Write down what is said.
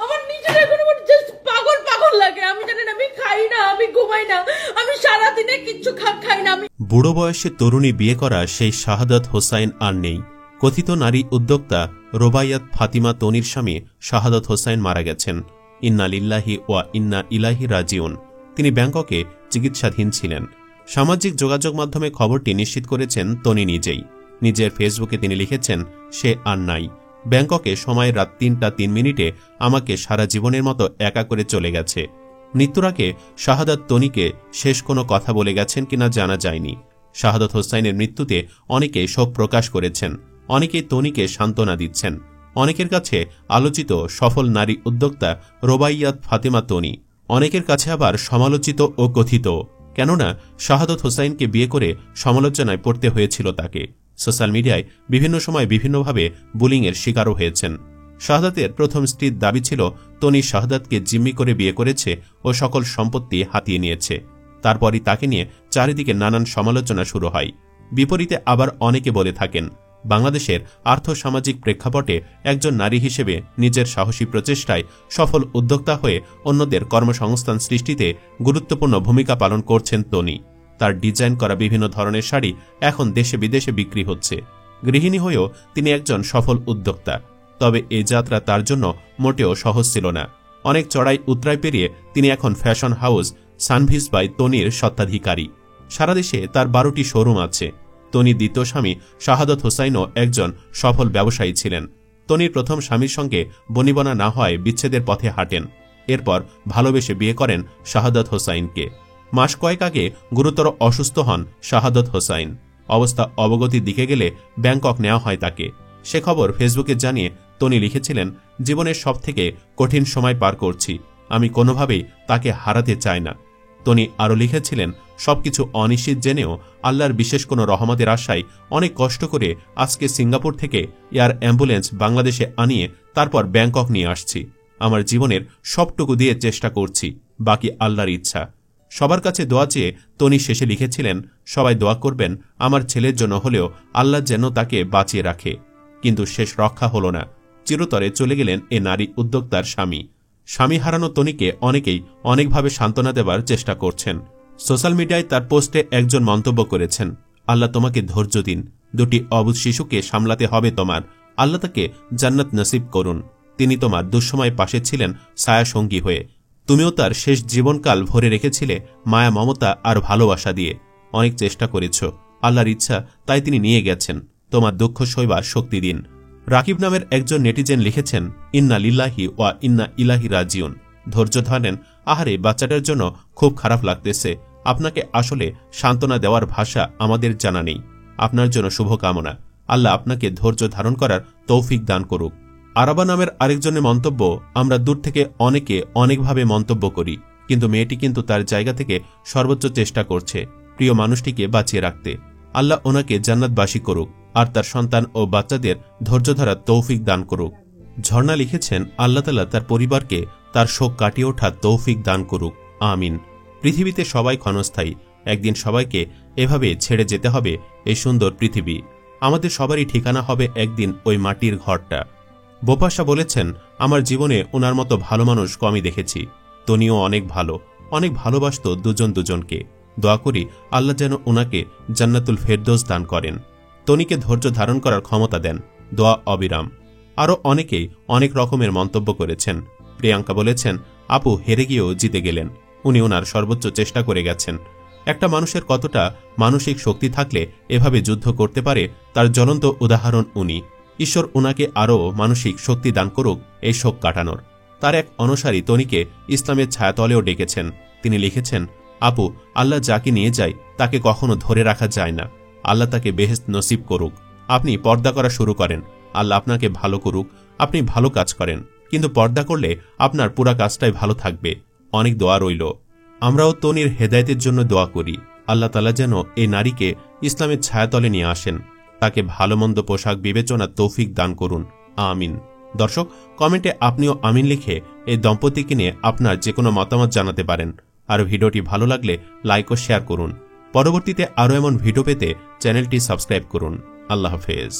আমার নিজের এখন জাস্ট পাগল পাগল লাগে। আমি জানি না, আমি খাই না, আমি ঘুমাই না, আমি সারাদিনে কিচ্ছু খাই না। বুড়ো বয়সে তরুণী বিয়ে করা সেই শাহাদাত হোসাইন আর নেই। কথিত নারী উদ্যোক্তা রোবাইয়াত ফাতিমা তনির স্বামী শাহাদাত হোসাইন মারা গেছেন। ইন্না লিল্লাহি ওয়া ইন্না ইলাইহি রাজিউন। তিনি ব্যাংককে চিকিৎসাধীন ছিলেন। সামাজিক যোগাযোগ মাধ্যমে খবরটি নিশ্চিত করেছেন তনি নিজেই। নিজের ফেসবুকে তিনি লিখেছেন, সে আর নাই। ব্যাংককে সময় রাত ৩টা ৩ মিনিটে আমাকে সারা জীবনের মতো একা করে চলে গেছে। মৃত্যুর আগে শাহাদাত তনিকে শেষ কোনো কথা বলে গেছেন কিনা জানা যায়নি। শাহাদাত হোসাইনের মৃত্যুতে অনেকে শোক প্রকাশ করেছেন, অনেকেই তনিকে সান্ত্বনা দিচ্ছেন। অনেকের কাছে আলোচিত সফল নারী উদ্যোক্তা রোবাইয়াত ফাতিমা তনি, অনেকের কাছে আবার সমালোচিত ও কথিত। কেননা শাহাদাত হোসাইনকে বিয়ে করে সমালোচনায় পড়তে হয়েছিল তাকে। সোশ্যাল মিডিয়ায় বিভিন্ন সময় বিভিন্নভাবে বুলিংয়ের শিকারও হয়েছেন। শাহাদাতের প্রথম স্ত্রীর দাবি ছিল তনি শাহাদাতকে জিম্মি করে বিয়ে করেছে ও সকল সম্পত্তি হাতিয়ে নিয়েছে। তারপরই তাকে নিয়ে চারিদিকে নানান সমালোচনা শুরু হয়। বিপরীতে আবার অনেকে বলে থাকেন, বাংলাদেশের আর্থসামাজিক প্রেক্ষাপটে একজন নারী হিসেবে নিজের সাহসী প্রচেষ্টায় সফল উদ্যোক্তা হয়ে অন্যদের কর্মসংস্থান সৃষ্টিতে গুরুত্বপূর্ণ ভূমিকা পালন করছেন তনি। তার ডিজাইন করা বিভিন্ন ধরনের শাড়ি এখন দেশে বিদেশে বিক্রি হচ্ছে। গৃহিণী হয়েও তিনি একজন সফল উদ্যোক্তা। তবে এই যাত্রা তার জন্য মোটেও সহজ ছিল না। অনেক চড়াই উতরাই পেরিয়ে তিনি এখন ফ্যাশন হাউস সানভিস বাই তনির স্বত্বাধিকারী। সারা দেশে তার 12টি শোরুম আছে। তনির দ্বিতীয় স্বামী শাহাদাত হোসাইনও একজন সফল ব্যবসায়ী ছিলেন। তনির প্রথম স্বামীর সঙ্গে বনিবনা না হয় বিচ্ছেদের পথে হাঁটেন। এরপর ভালোবেসে বিয়ে করেন শাহাদাত হোসাইনকে। মাস কয়েক আগে গুরুতর অসুস্থ হন শাহাদাত হোসাইন। অবস্থা অবগতির দিকে গেলে ব্যাংকক নেওয়া হয় তাকে। সে খবর ফেসবুকে জানিয়ে তনি লিখেছিলেন, জীবনের সবথেকে কঠিন সময় পার করছি, আমি কোনোভাবেই তাকে হারাতে চাই না। তনি আরও লিখেছিলেন, সবকিছু অনিশ্চিত জেনেও আল্লাহর বিশেষ কোনো রহমতের আশায় অনেক কষ্ট করে আজকে সিঙ্গাপুর থেকে এয়ার অ্যাম্বুলেন্স বাংলাদেশে আনিয়ে তারপর ব্যাংকক নিয়ে আসছি। আমার জীবনের সবটুকু দিয়ে চেষ্টা করছি, বাকি আল্লাহর ইচ্ছা। সবার কাছে দোয়া চেয়ে তনি শেষে লিখেছিলেন, সবাই দোয়া করবেন আমার ছেলের জন্য হলেও আল্লাহ যেন তাকে বাঁচিয়ে রাখে। কিন্তু শেষ রক্ষা হল না। চিরতরে চলে গেলেন এ নারী উদ্যোক্তার স্বামী। স্বামী হারানো তনিকে অনেকেই অনেকভাবে সান্ত্বনা দেবার চেষ্টা করছেন। সোশ্যাল মিডিয়ায় তার পোস্টে একজন মন্তব্য করেছেন, আল্লাহ তোমাকে ধৈর্য দিন, 2টি অবুঝ শিশুকে সামলাতে হবে তোমার, আল্লাহ তাকে জান্নাত নসিব করুন। তিনি তোমার দুঃসময় পাশে ছিলেন ছায়া সঙ্গী হয়ে। তুমিও তার শেষ জীবনকাল ভরে রেখেছিলে মায়া মমতা আর ভালোবাসা দিয়ে। অনেক চেষ্টা করেছ, আল্লাহর ইচ্ছা তাই তিনি নিয়ে গেছেন। তোমার দুঃখ সইবার শক্তি দিন। রাকিব নামের একজন নেটিজেন লিখেছেন, ইন্না লিল্লাহি ওয়া ইন্না ইলাইহি রাজিউন। ধৈর্য ধরেন, আহারে বাচ্চাটার জন্য খুব খারাপ লাগতেছে। আপনাকে আসলে সান্ত্বনা দেওয়ার ভাষা আমাদের জানা নেই। আপনার জন্য শুভকামনা। আল্লাহ আপনাকে ধৈর্য ধারণ করার তৌফিক দান করুক। আরাবা নামের আরেকজনের মন্তব্য, আমরা দূর থেকে অনেকে অনেকভাবে মন্তব্য করি, কিন্তু মেয়েটি কিন্তু তার জায়গা থেকে সর্বোচ্চ চেষ্টা করছে প্রিয় মানুষটিকে বাঁচিয়ে রাখতে। আল্লাহ ওনাকে জান্নাতবাসী করুক আর তার সন্তান ও বাচ্চাদের ধৈর্য ধরার তৌফিক দান করুক। ঝর্ণা লিখেছেন, আল্লাহ তাআলা তার পরিবারকে তার শোক কাটিয়ে ওঠার তৌফিক দান করুক, আমিন। পৃথিবীতে সবাই ক্ষণস্থায়ী, একদিন সবাইকে এভাবে ছেড়ে যেতে হবে এই সুন্দর পৃথিবী। আমাদের সবারই ঠিকানা হবে একদিন ওই মাটির ঘরটা। বোপাশা বলেছেন, আমার জীবনে ওনার মতো ভালো মানুষ কমই দেখেছি। তনিও অনেক ভালো, অনেক ভালোবাসত দুজন দুজনকে। দোয়া করি আল্লাহ যেন ওনাকে জান্নাতুল ফেরদৌস দান করেন, তনিকে ধৈর্য ধারণ করার ক্ষমতা দেন। দোয়া অবিরাম। আরও অনেকেই অনেক রকমের মন্তব্য করেছেন। প্রিয়াঙ্কা বলেছেন, আপু হেরে গিয়েও জিতে গেলেন, উনি ওনার সর্বোচ্চ চেষ্টা করে গেছেন। একটা মানুষের কতটা মানসিক শক্তি থাকলে এভাবে যুদ্ধ করতে পারে তার জ্বলন্ত উদাহরণ উনি। ঈশ্বর ওনাকে আরও মানসিক শক্তি দান করুক এই শোক কাটানোর। তার এক অনুসারী তনিকে ইসলামের ছায়াতলেও ডেকেছেন। তিনি লিখেছেন, আপু আল্লাহ যাকে নিয়ে যায় তাকে কখনো ধরে রাখা যায় না। আল্লাহ তাকে বেহেশত নসিব করুক। আপনি পর্দা করা শুরু করেন, আল্লাহ আপনাকে ভালো করুক। আপনি ভালো কাজ করেন, কিন্তু পর্দা করলে আপনার পুরা কাজটাই ভালো থাকবে। অনেক দোয়া রইল। আমরাও তনির হেদায়েতের জন্য দোয়া করি। আল্লাহ তাআলা যেন এই নারীকে ইসলামের ছায়াতলে নিয়ে আসেন, তাকে ভালো মন্দ পোশাক বিবেচনার তৌফিক দান করুন, আমিন। দর্শক, কমেন্টে আপনিও আমিন লিখে এই দম্পতিকে নিয়ে আপনার যে কোনো মতামত জানাতে পারেন। আর ভিডিওটি ভালো লাগলে লাইক ও শেয়ার করুন। পরবর্তীতে আরও এমন ভিডিও পেতে চ্যানেলটি সাবস্ক্রাইব করুন। আল্লাহ হাফেজ।